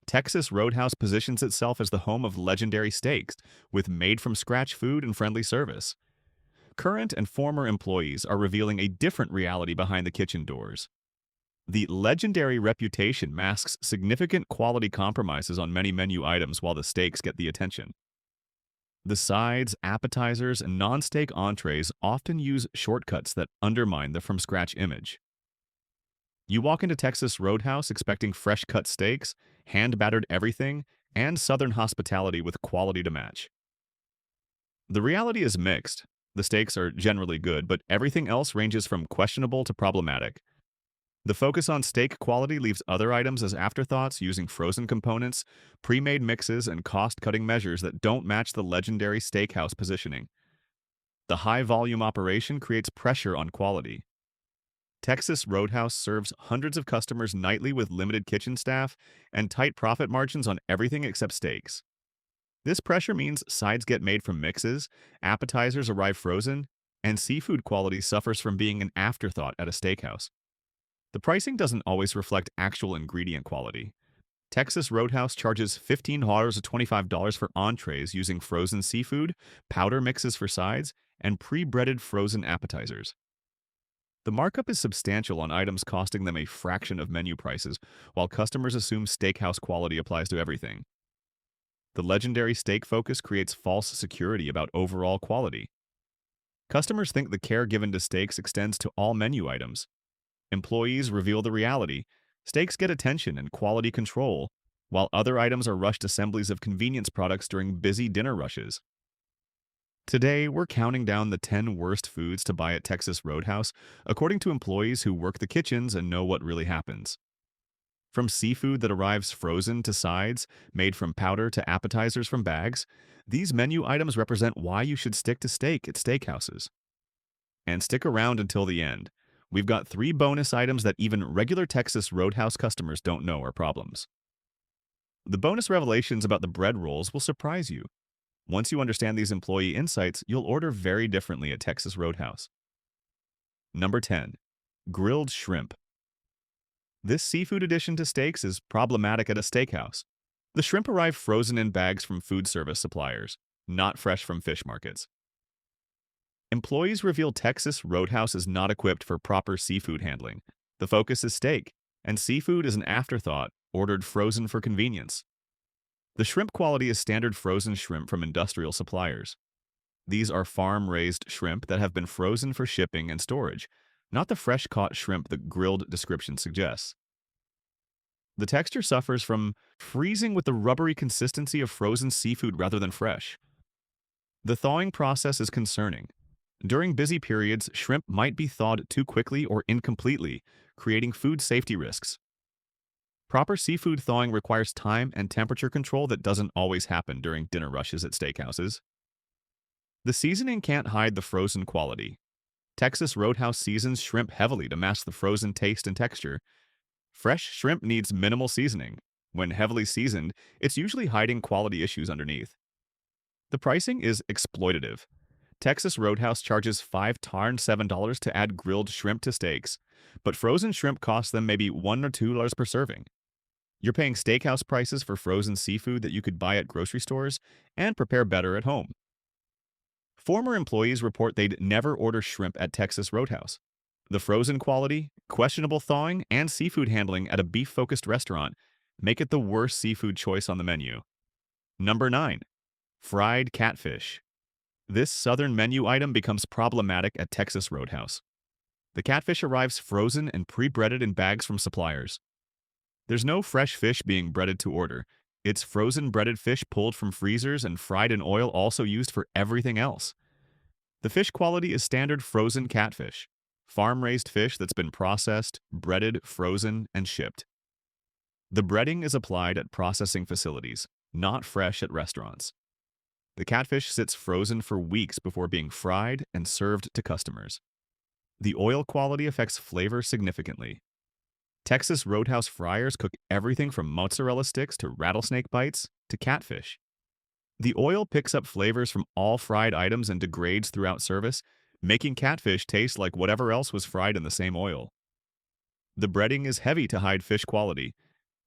Texas Roadhouse positions itself as the home of legendary steaks, with made-from-scratch food and friendly service. Current and former employees are revealing a different reality behind the kitchen doors. The legendary reputation masks significant quality compromises on many menu items while the steaks get the attention. The sides, appetizers, and non-steak entrees often use shortcuts that undermine the from-scratch image. You walk into Texas Roadhouse expecting fresh-cut steaks, hand-battered everything, and Southern hospitality with quality to match. The reality is mixed. The steaks are generally good, but everything else ranges from questionable to problematic. The focus on steak quality leaves other items as afterthoughts using frozen components, pre-made mixes, and cost-cutting measures that don't match the legendary steakhouse positioning. The high-volume operation creates pressure on quality. Texas Roadhouse serves hundreds of customers nightly with limited kitchen staff and tight profit margins on everything except steaks. This pressure means sides get made from mixes, appetizers arrive frozen, and seafood quality suffers from being an afterthought at a steakhouse. The pricing doesn't always reflect actual ingredient quality. Texas Roadhouse charges $15 to $25 for entrees using frozen seafood, powder mixes for sides, and pre-breaded frozen appetizers. The markup is substantial on items costing them a fraction of menu prices, while customers assume steakhouse quality applies to everything. The legendary steak focus creates false security about overall quality. Customers think the care given to steaks extends to all menu items. Employees reveal the reality. Steaks get attention and quality control, while other items are rushed assemblies of convenience products during busy dinner rushes. Today, we're counting down the 10 worst foods to buy at Texas Roadhouse, according to employees who work the kitchens and know what really happens. From seafood that arrives frozen to sides, made from powder to appetizers from bags, these menu items represent why you should stick to steak at steakhouses. And stick around until the end. We've got 3 bonus items that even regular Texas Roadhouse customers don't know are problems. The bonus revelations about the bread rolls will surprise you. Once you understand these employee insights, you'll order very differently at Texas Roadhouse. Number 10. Grilled shrimp. This seafood addition to steaks is problematic at a steakhouse. The shrimp arrive frozen in bags from food service suppliers, not fresh from fish markets. Employees reveal Texas Roadhouse is not equipped for proper seafood handling. The focus is steak, and seafood is an afterthought, ordered frozen for convenience. The shrimp quality is standard frozen shrimp from industrial suppliers. These are farm-raised shrimp that have been frozen for shipping and storage, not the fresh-caught shrimp the grilled description suggests. The texture suffers from freezing with the rubbery consistency of frozen seafood rather than fresh. The thawing process is concerning. During busy periods, shrimp might be thawed too quickly or incompletely, creating food safety risks. Proper seafood thawing requires time and temperature control that doesn't always happen during dinner rushes at steakhouses. The seasoning can't hide the frozen quality. Texas Roadhouse seasons shrimp heavily to mask the frozen taste and texture. Fresh shrimp needs minimal seasoning. When heavily seasoned, it's usually hiding quality issues underneath. The pricing is exploitative. Texas Roadhouse charges $5 to $7 to add grilled shrimp to steaks, but frozen shrimp costs them maybe $1 or $2 per serving. You're paying steakhouse prices for frozen seafood that you could buy at grocery stores and prepare better at home. Former employees report they'd never order shrimp at Texas Roadhouse. The frozen quality, questionable thawing, and seafood handling at a beef-focused restaurant make it the worst seafood choice on the menu. Number 9. Fried catfish. This southern menu item becomes problematic at Texas Roadhouse. The catfish arrives frozen and pre-breaded in bags from suppliers. There's no fresh fish being breaded to order. It's frozen breaded fish pulled from freezers and fried in oil also used for everything else. The fish quality is standard frozen catfish, farm-raised fish that's been processed, breaded, frozen, and shipped. The breading is applied at processing facilities, not fresh at restaurants. The catfish sits frozen for weeks before being fried and served to customers. The oil quality affects flavor significantly. Texas Roadhouse fryers cook everything from mozzarella sticks to rattlesnake bites to catfish. The oil picks up flavors from all fried items and degrades throughout service, making catfish taste like whatever else was fried in the same oil. The breading is heavy to hide fish quality.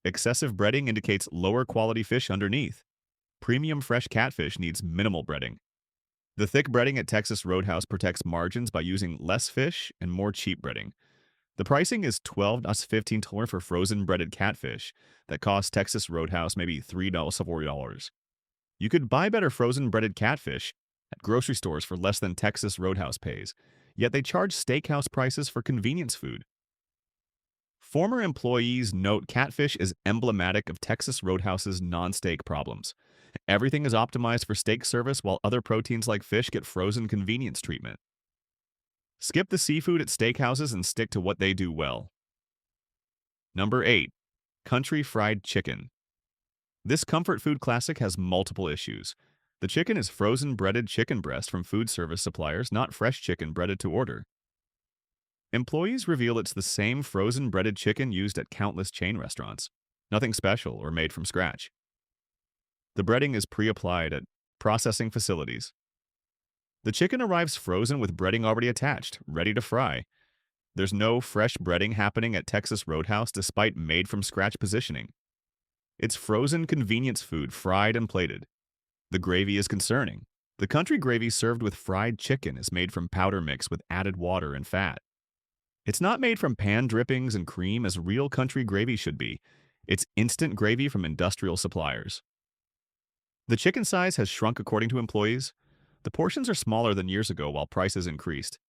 Excessive breading indicates lower quality fish underneath. Premium fresh catfish needs minimal breading. The thick breading at Texas Roadhouse protects margins by using less fish and more cheap breading. The pricing is $12 to $15 for frozen breaded catfish that costs Texas Roadhouse maybe $3 to $4. You could buy better frozen breaded catfish at grocery stores for less than Texas Roadhouse pays, yet they charge steakhouse prices for convenience food. Former employees note catfish is emblematic of Texas Roadhouse's non-steak problems. Everything is optimized for steak service while other proteins like fish get frozen convenience treatment. Skip the seafood at steakhouses and stick to what they do well. Number 8. Country fried chicken. This comfort food classic has multiple issues. The chicken is frozen breaded chicken breast from food service suppliers, not fresh chicken breaded to order. Employees reveal it's the same frozen breaded chicken used at countless chain restaurants. Nothing special or made from scratch. The breading is pre-applied at processing facilities. The chicken arrives frozen with breading already attached, ready to fry. There's no fresh breading happening at Texas Roadhouse despite made-from-scratch positioning. It's frozen convenience food, fried and plated. The gravy is concerning. The country gravy served with fried chicken is made from powder mix with added water and fat. It's not made from pan drippings and cream as real country gravy should be. It's instant gravy from industrial suppliers. The chicken size has shrunk according to employees. The portions are smaller than years ago while prices increased.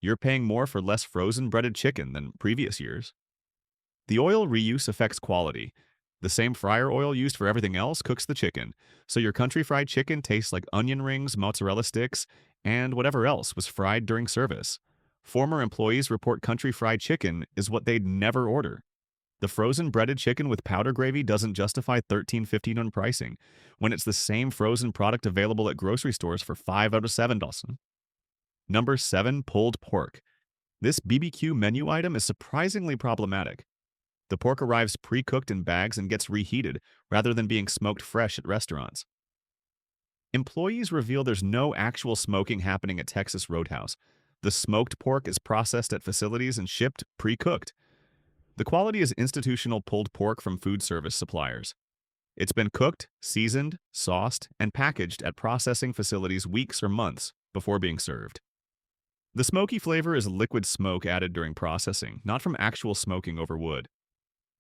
You're paying more for less frozen breaded chicken than previous years. The oil reuse affects quality. The same fryer oil used for everything else cooks the chicken, so your country fried chicken tastes like onion rings, mozzarella sticks, and whatever else was fried during service. Former employees report country fried chicken is what they'd never order. The frozen breaded chicken with powder gravy doesn't justify $13.15 on pricing, when it's the same frozen product available at grocery stores for $5 out of $7. Number 7. Pulled pork. This BBQ menu item is surprisingly problematic. The pork arrives pre-cooked in bags and gets reheated, rather than being smoked fresh at restaurants. Employees reveal there's no actual smoking happening at Texas Roadhouse. The smoked pork is processed at facilities and shipped pre-cooked. The quality is institutional pulled pork from food service suppliers. It's been cooked, seasoned, sauced, and packaged at processing facilities weeks or months before being served. The smoky flavor is liquid smoke added during processing, not from actual smoking over wood.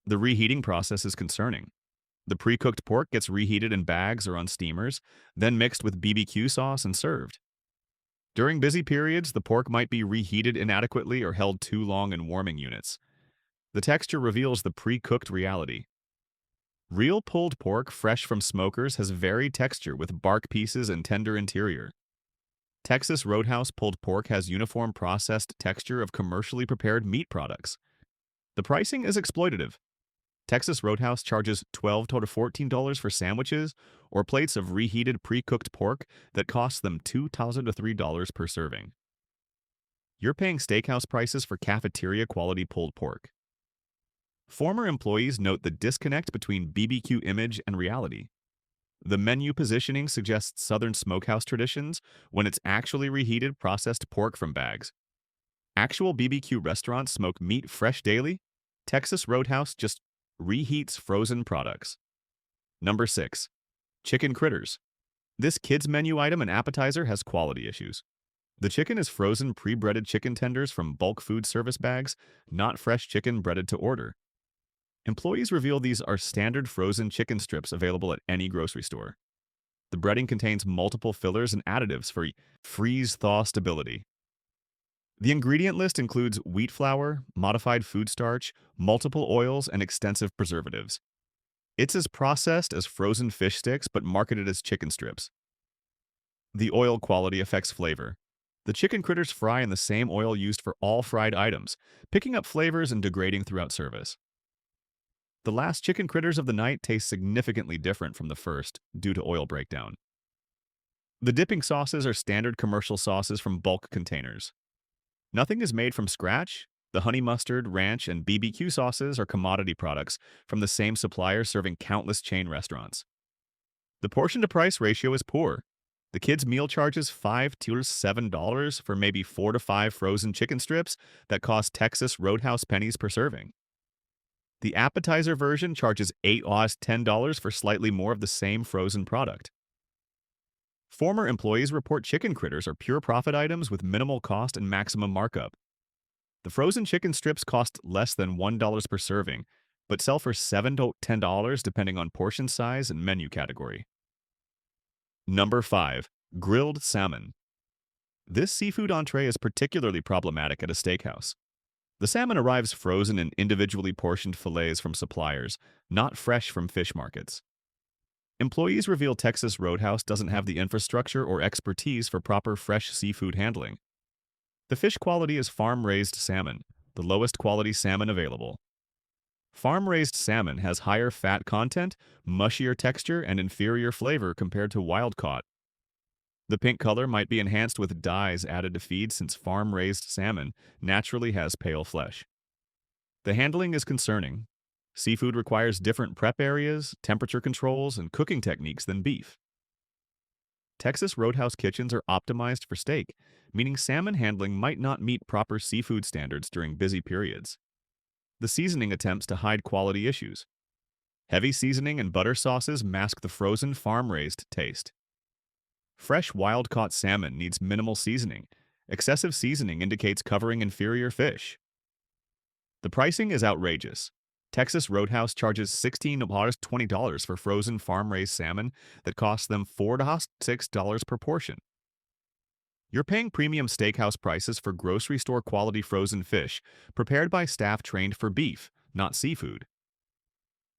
The reheating process is concerning. The pre-cooked pork gets reheated in bags or on steamers, then mixed with BBQ sauce and served. During busy periods, the pork might be reheated inadequately or held too long in warming units. The texture reveals the pre-cooked reality. Real pulled pork fresh from smokers has varied texture with bark pieces and tender interior. Texas Roadhouse pulled pork has uniform processed texture of commercially prepared meat products. The pricing is exploitative. Texas Roadhouse charges $12 to $14 for sandwiches or plates of reheated pre-cooked pork that costs them $2 to $3 per serving. You're paying steakhouse prices for cafeteria-quality pulled pork. Former employees note the disconnect between BBQ image and reality. The menu positioning suggests Southern smokehouse traditions when it's actually reheated processed pork from bags. Actual BBQ restaurants smoke meat fresh daily. Texas Roadhouse just reheats frozen products. Number 6. Chicken critters. This kids menu item and appetizer has quality issues. The chicken is frozen pre-breaded chicken tenders from bulk food service bags, not fresh chicken breaded to order. Employees reveal these are standard frozen chicken strips available at any grocery store. The breading contains multiple fillers and additives for freeze-thaw stability. The ingredient list includes wheat flour, modified food starch, multiple oils, and extensive preservatives. It's as processed as frozen fish sticks but marketed as chicken strips. The oil quality affects flavor. The chicken critters fry in the same oil used for all fried items, picking up flavors and degrading throughout service. The last chicken critters of the night taste significantly different from the first due to oil breakdown. The dipping sauces are standard commercial sauces from bulk containers. Nothing is made from scratch. The honey mustard, ranch, and BBQ sauces are commodity products from the same supplier serving countless chain restaurants. The portion-to-price ratio is poor. The kids' meal charges $5 to $7 for maybe 4 to 5 frozen chicken strips that cost Texas Roadhouse pennies per serving. The appetizer version charges 8 Aus $10 for slightly more of the same frozen product. Former employees report chicken critters are pure profit items with minimal cost and maximum markup. The frozen chicken strips cost less than $1 per serving, but sell for $7 to $10 depending on portion size and menu category. Number 5. Grilled salmon. This seafood entree is particularly problematic at a steakhouse. The salmon arrives frozen in individually portioned fillets from suppliers, not fresh from fish markets. Employees reveal Texas Roadhouse doesn't have the infrastructure or expertise for proper fresh seafood handling. The fish quality is farm-raised salmon, the lowest quality salmon available. Farm-raised salmon has higher fat content, mushier texture, and inferior flavor compared to wild-caught. The pink color might be enhanced with dyes added to feed since farm-raised salmon naturally has pale flesh. The handling is concerning. Seafood requires different prep areas, temperature controls, and cooking techniques than beef. Texas Roadhouse kitchens are optimized for steak, meaning salmon handling might not meet proper seafood standards during busy periods. The seasoning attempts to hide quality issues. Heavy seasoning and butter sauces mask the frozen farm-raised taste. Fresh wild-caught salmon needs minimal seasoning. Excessive seasoning indicates covering inferior fish. The pricing is outrageous. Texas Roadhouse charges $16 to $20 for frozen farm-raised salmon that costs them $4 to $6 per portion. You're paying premium steakhouse prices for grocery store quality frozen fish prepared by staff trained for beef, not seafood.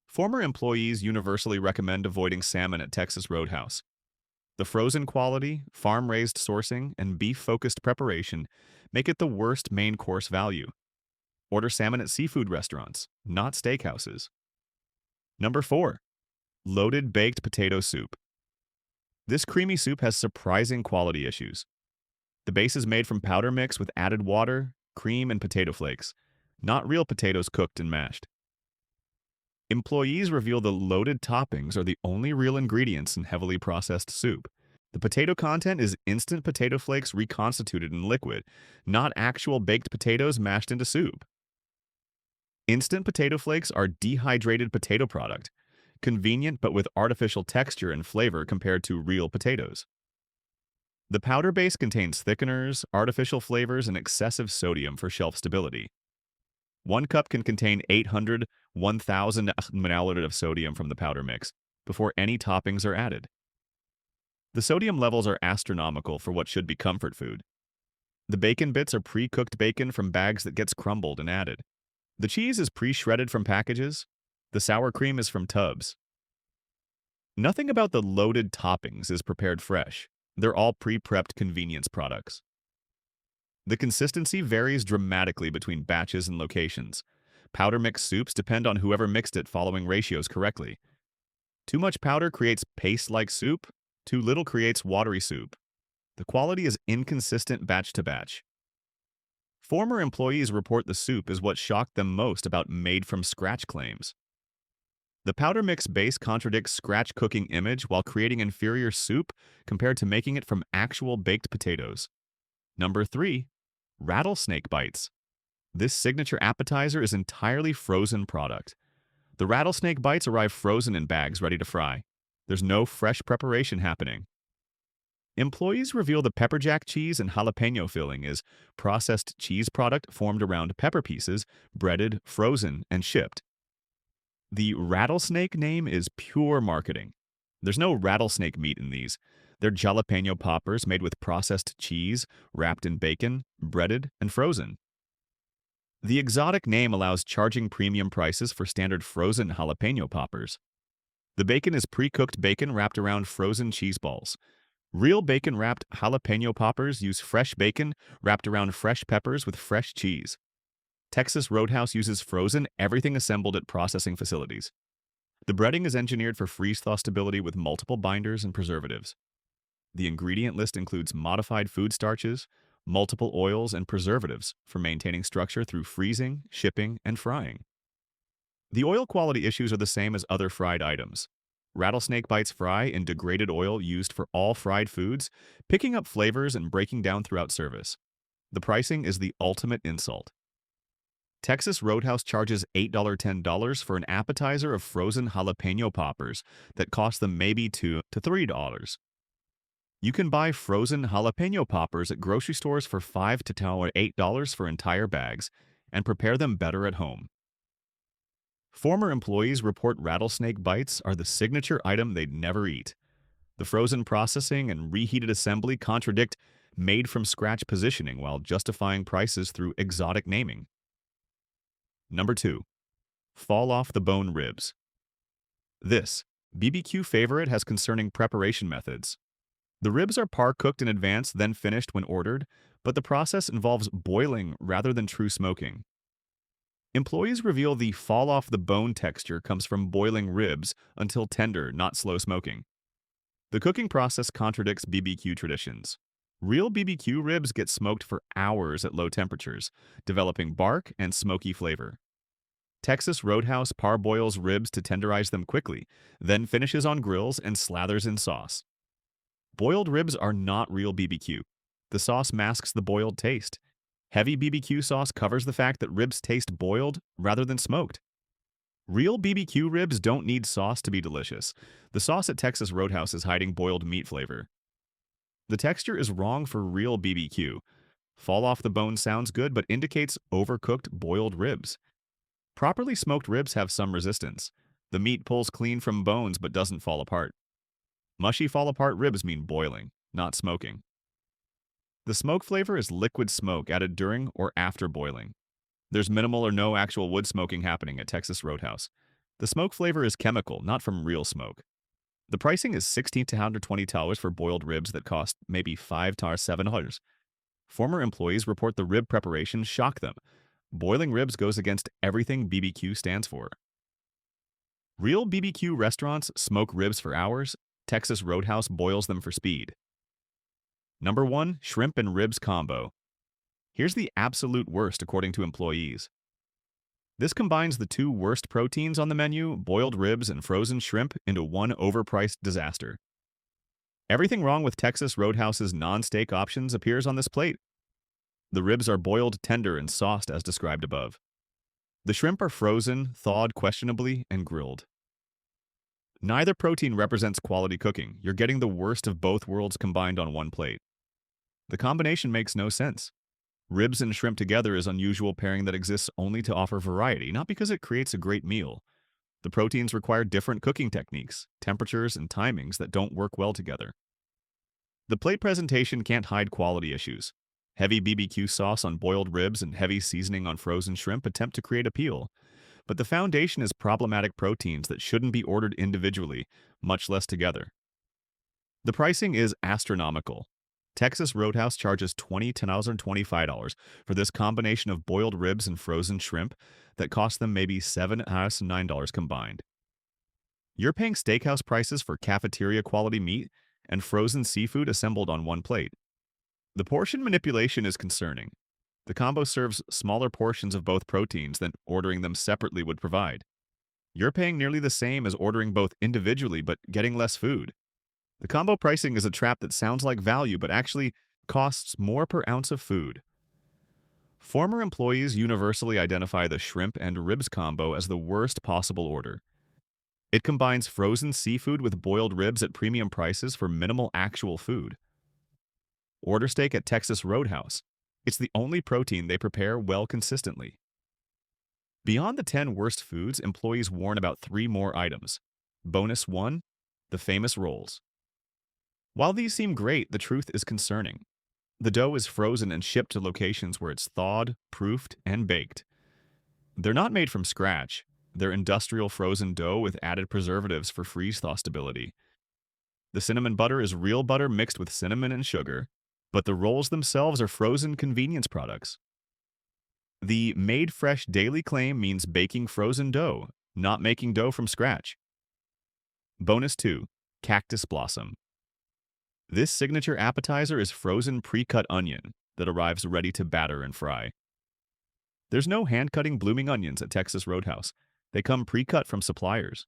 Former employees universally recommend avoiding salmon at Texas Roadhouse. The frozen quality, farm-raised sourcing, and beef-focused preparation make it the worst main course value. Order salmon at seafood restaurants, not steakhouses. Number 4. Loaded baked potato soup. This creamy soup has surprising quality issues. The base is made from powder mix with added water, cream, and potato flakes, not real potatoes cooked and mashed. Employees reveal the loaded toppings are the only real ingredients in heavily processed soup. The potato content is instant potato flakes reconstituted in liquid, not actual baked potatoes mashed into soup. Instant potato flakes are dehydrated potato product, convenient but with artificial texture and flavor compared to real potatoes. The powder base contains thickeners, artificial flavors, and excessive sodium for shelf stability. 1 cup can contain 800, 1,000 milliliters of sodium from the powder mix before any toppings are added. The sodium levels are astronomical for what should be comfort food. The bacon bits are pre-cooked bacon from bags that gets crumbled and added. The cheese is pre-shredded from packages. The sour cream is from tubs. Nothing about the loaded toppings is prepared fresh. They're all pre-prepped convenience products. The consistency varies dramatically between batches and locations. Powder mix soups depend on whoever mixed it following ratios correctly. Too much powder creates paste-like soup. Too little creates watery soup. The quality is inconsistent batch to batch. Former employees report the soup is what shocked them most about made-from-scratch claims. The powder mix base contradicts scratch cooking image while creating inferior soup compared to making it from actual baked potatoes. Number 3. Rattlesnake bites. This signature appetizer is entirely frozen product. The rattlesnake bites arrive frozen in bags ready to fry. There's no fresh preparation happening. Employees reveal the pepper jack cheese and jalapeno filling is processed cheese product formed around pepper pieces, breaded, frozen, and shipped. The rattlesnake name is pure marketing. There's no rattlesnake meat in these. They're jalapeno poppers made with processed cheese, wrapped in bacon, breaded, and frozen. The exotic name allows charging premium prices for standard frozen jalapeno poppers. The bacon is pre-cooked bacon wrapped around frozen cheese balls. Real bacon-wrapped jalapeno poppers use fresh bacon wrapped around fresh peppers with fresh cheese. Texas Roadhouse uses frozen everything assembled at processing facilities. The breading is engineered for freeze-thaw stability with multiple binders and preservatives. The ingredient list includes modified food starches, multiple oils, and preservatives for maintaining structure through freezing, shipping, and frying. The oil quality issues are the same as other fried items. Rattlesnake bites fry in degraded oil used for all fried foods, picking up flavors and breaking down throughout service. The pricing is the ultimate insult. Texas Roadhouse charges $8 to $10 for an appetizer of frozen jalapeno poppers that cost them maybe $2 to $3. You can buy frozen jalapeno poppers at grocery stores for $5 to $8 for entire bags and prepare them better at home. Former employees report rattlesnake bites are the signature item they'd never eat. The frozen processing and reheated assembly contradict made-from-scratch positioning while justifying prices through exotic naming. Number 2. Fall-off-the-bone ribs. This BBQ favorite has concerning preparation methods. The ribs are par-cooked in advance, then finished when ordered, but the process involves boiling rather than true smoking. Employees reveal the fall-off-the-bone texture comes from boiling ribs until tender, not slow smoking. The cooking process contradicts BBQ traditions. Real BBQ ribs get smoked for hours at low temperatures, developing bark and smoky flavor. Texas Roadhouse parboils ribs to tenderize them quickly, then finishes on grills and slathers in sauce. Boiled ribs are not real BBQ. The sauce masks the boiled taste. Heavy BBQ sauce covers the fact that ribs taste boiled rather than smoked. Real BBQ ribs don't need sauce to be delicious. The sauce at Texas Roadhouse is hiding boiled meat flavor. The texture is wrong for real BBQ. Fall off the bone sounds good but indicates overcooked boiled ribs. Properly smoked ribs have some resistance. The meat pulls clean from bones but doesn't fall apart. Mushy fall-apart ribs mean boiling, not smoking. The smoke flavor is liquid smoke added during or after boiling. There's minimal or no actual wood smoking happening at Texas Roadhouse. The smoke flavor is chemical, not from real smoke. The pricing is $16 to $120 for boiled ribs that cost maybe $5 to $7. Former employees report the rib preparation shocked them. Boiling ribs goes against everything BBQ stands for. Real BBQ restaurants smoke ribs for hours. Texas Roadhouse boils them for speed. Number 1. Shrimp and ribs combo. Here's the absolute worst according to employees. This combines the two worst proteins on the menu, boiled ribs and frozen shrimp, into one overpriced disaster. Everything wrong with Texas Roadhouse's non-steak options appears on this plate. The ribs are boiled tender and sauced as described above. The shrimp are frozen, thawed questionably, and grilled. Neither protein represents quality cooking. You're getting the worst of both worlds combined on one plate. The combination makes no sense. Ribs and shrimp together is an unusual pairing that exists only to offer variety, not because it creates a great meal. The proteins require different cooking techniques, temperatures, and timings that don't work well together. The plate presentation can't hide quality issues. Heavy BBQ sauce on boiled ribs and heavy seasoning on frozen shrimp attempt to create appeal. But the foundation is problematic proteins that shouldn't be ordered individually, much less together. The pricing is astronomical. Texas Roadhouse charges $20 to $25 for this combination of boiled ribs and frozen shrimp that cost them maybe $7 to $9 combined. You're paying steakhouse prices for cafeteria-quality meat and frozen seafood assembled on one plate. The portion manipulation is concerning. The combo serves smaller portions of both proteins than ordering them separately would provide. You're paying nearly the same as ordering both individually but getting less food. The combo pricing is a trap that sounds like value but actually costs more per ounce of food. Former employees universally identify the shrimp and ribs combo as the worst possible order. It combines frozen seafood with boiled ribs at premium prices for minimal actual food. Order steak at Texas Roadhouse. It's the only protein they prepare well consistently. Beyond the 10 worst foods, employees warn about 3 more items. Bonus 1, the famous rolls. While these seem great, the truth is concerning. The dough is frozen and shipped to locations where it's thawed, proofed, and baked. They're not made from scratch. They're industrial frozen dough with added preservatives for freeze-thaw stability. The cinnamon butter is real butter mixed with cinnamon and sugar, but the rolls themselves are frozen convenience products. The made fresh daily claim means baking frozen dough, not making dough from scratch. Bonus 2, cactus blossom. This signature appetizer is frozen pre-cut onion that arrives ready to batter and fry. There's no hand-cutting blooming onions at Texas Roadhouse. They come pre-cut from suppliers.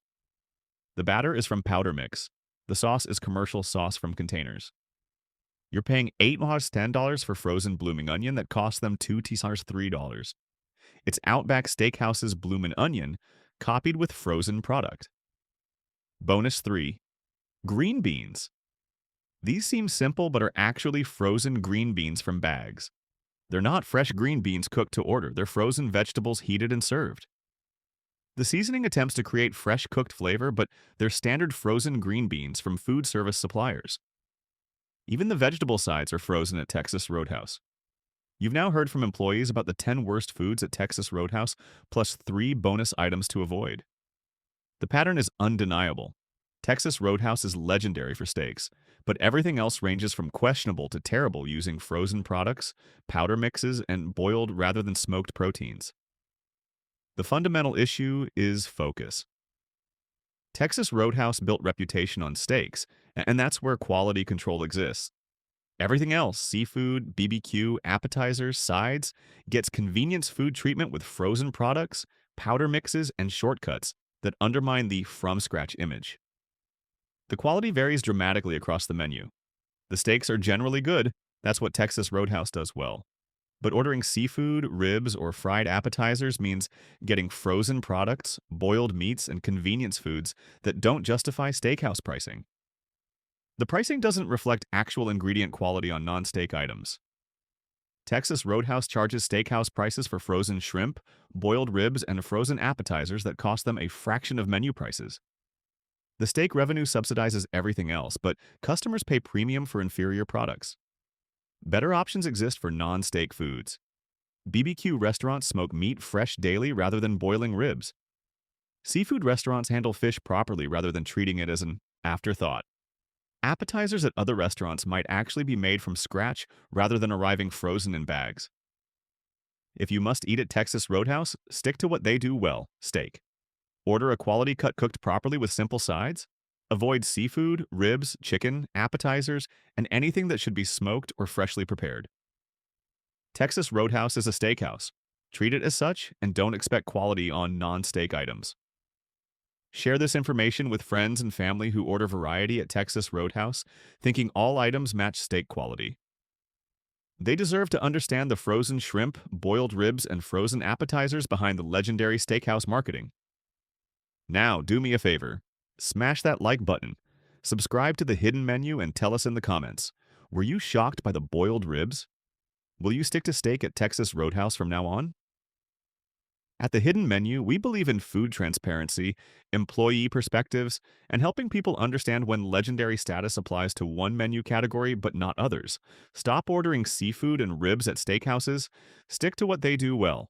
The batter is from powder mix. The sauce is commercial sauce from containers. You're paying $8 to $10 for frozen blooming onion that costs them $2 to $3. It's Outback Steakhouse's bloomin' onion, copied with frozen product. Bonus 3. Green beans. These seem simple but are actually frozen green beans from bags. They're not fresh green beans cooked to order, they're frozen vegetables heated and served. The seasoning attempts to create fresh cooked flavor, but they're standard frozen green beans from food service suppliers. Even the vegetable sides are frozen at Texas Roadhouse. You've now heard from employees about the 10 worst foods at Texas Roadhouse, plus 3 bonus items to avoid. The pattern is undeniable. Texas Roadhouse is legendary for steaks, but everything else ranges from questionable to terrible using frozen products, powder mixes, and boiled rather than smoked proteins. The fundamental issue is focus. Texas Roadhouse built reputation on steaks, and that's where quality control exists. Everything else, seafood, BBQ, appetizers, sides, gets convenience food treatment with frozen products, powder mixes, and shortcuts that undermine the from-scratch image. The quality varies dramatically across the menu. The steaks are generally good, that's what Texas Roadhouse does well. But ordering seafood, ribs, or fried appetizers means getting frozen products, boiled meats, and convenience foods that don't justify steakhouse pricing. The pricing doesn't reflect actual ingredient quality on non-steak items. Texas Roadhouse charges steakhouse prices for frozen shrimp, boiled ribs, and frozen appetizers that cost them a fraction of menu prices. The steak revenue subsidizes everything else, but customers pay premium for inferior products. Better options exist for non-steak foods. BBQ restaurants smoke meat fresh daily rather than boiling ribs. Seafood restaurants handle fish properly rather than treating it as an afterthought. Appetizers at other restaurants might actually be made from scratch rather than arriving frozen in bags. If you must eat at Texas Roadhouse, stick to what they do well, steak. Order a quality cut cooked properly with simple sides. Avoid seafood, ribs, chicken, appetizers, and anything that should be smoked or freshly prepared. Texas Roadhouse is a steakhouse. Treat it as such and don't expect quality on non-steak items. Share this information with friends and family who order variety at Texas Roadhouse, thinking all items match steak quality. They deserve to understand the frozen shrimp, boiled ribs, and frozen appetizers behind the legendary steakhouse marketing. Now, do me a favor. Smash that like button. Subscribe to the hidden menu and tell us in the comments. Were you shocked by the boiled ribs? Will you stick to steak at Texas Roadhouse from now on? At the hidden menu, we believe in food transparency, employee perspectives, and helping people understand when legendary status applies to one menu category but not others. Stop ordering seafood and ribs at steakhouses. Stick to what they do well.